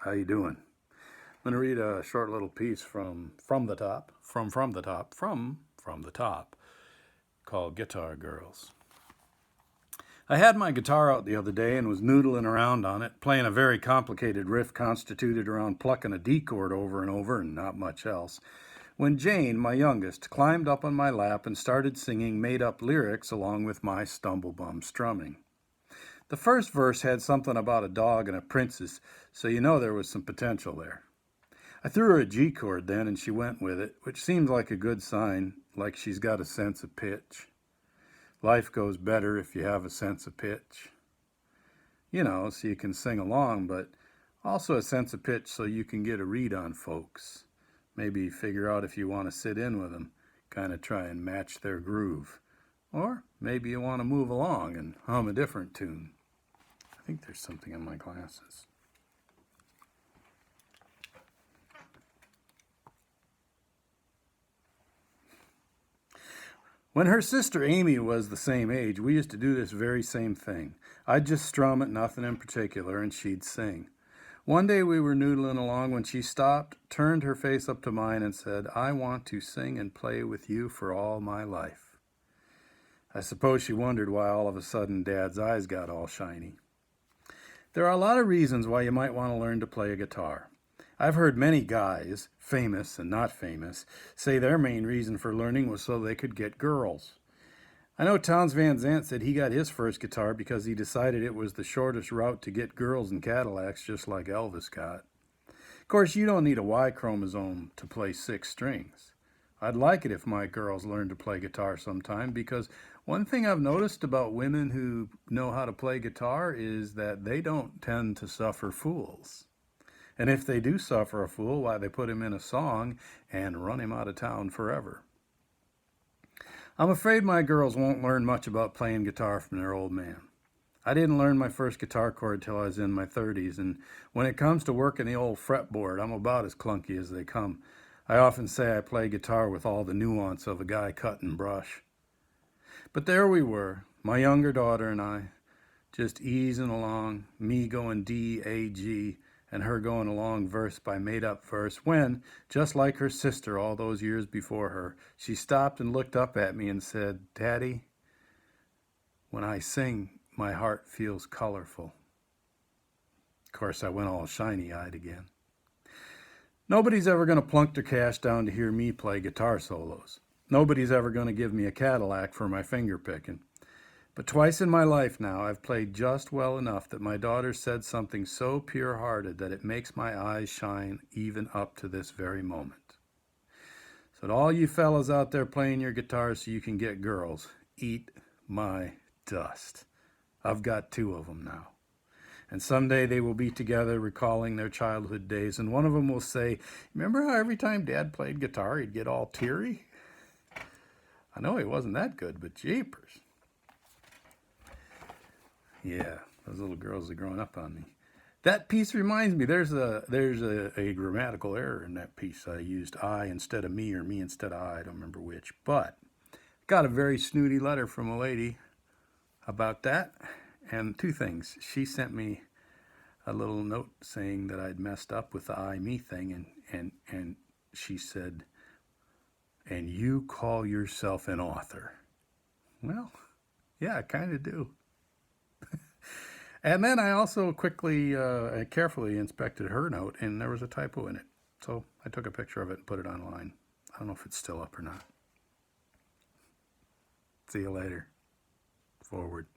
How you doing? I'm going to read a short little piece from the top, called Guitar Girls. I had my guitar out the other day and was noodling around on it, playing a very complicated riff constituted around plucking a D chord over and over and not much else, when Jane, my youngest, climbed up on my lap and started singing made-up lyrics along with my stumble-bum strumming. The first verse had something about a dog and a princess, so you know there was some potential there. I threw her a G chord then, and she went with it, which seemed like a good sign, like she's got a sense of pitch. Life goes better if you have a sense of pitch. You know, so you can sing along, but also a sense of pitch so you can get a read on folks. Maybe figure out if you want to sit in with them, kind of try and match their groove. Or maybe you want to move along and hum a different tune. I think there's something in my glasses. When her sister Amy was the same age, we used to do this very same thing. I'd just strum at nothing in particular, and she'd sing. One day we were noodling along when she stopped, turned her face up to mine, and said, "I want to sing and play with you for all my life." I suppose she wondered why all of a sudden Dad's eyes got all shiny. There are a lot of reasons why you might want to learn to play a guitar. I've heard many guys, famous and not famous, say their main reason for learning was so they could get girls. I know Townes Van Zandt said he got his first guitar because he decided it was the shortest route to get girls in Cadillacs, just like Elvis got. Of course, you don't need a Y chromosome to play 6 strings. I'd like it if my girls learned to play guitar sometime, because one thing I've noticed about women who know how to play guitar is that they don't tend to suffer fools. And if they do suffer a fool, why, they put him in a song and run him out of town forever. I'm afraid my girls won't learn much about playing guitar from their old man. I didn't learn my first guitar chord till I was in my 30s, and when it comes to working the old fretboard, I'm about as clunky as they come. I often say I play guitar with all the nuance of a guy cutting brush. But there we were, my younger daughter and I, just easing along, me going D, A, G, and her going along verse by made-up verse, when, just like her sister all those years before her, she stopped and looked up at me and said, "Daddy, when I sing, my heart feels colorful." Of course, I went all shiny-eyed again. Nobody's ever going to plunk their cash down to hear me play guitar solos. Nobody's ever going to give me a Cadillac for my finger picking. But twice in my life now, I've played just well enough that my daughter said something so pure-hearted that it makes my eyes shine even up to this very moment. So to all you fellas out there playing your guitars so you can get girls, eat my dust. I've got 2 of them now. And someday they will be together recalling their childhood days, and one of them will say, "Remember how every time Dad played guitar he'd get all teary? I know he wasn't that good, but jeepers." Yeah, those little girls are growing up on me. That piece reminds me, there's a grammatical error in that piece. I used I instead of me, or me instead of I don't remember which. But got a very snooty letter from a lady about that. And 2 things. She sent me a little note saying that I'd messed up with the I, me thing. And she said, "And you call yourself an author?" Well, yeah, I kind of do. And then I also quickly and carefully inspected her note, and there was a typo in it. So I took a picture of it and put it online. I don't know if it's still up or not. See you later. Forward.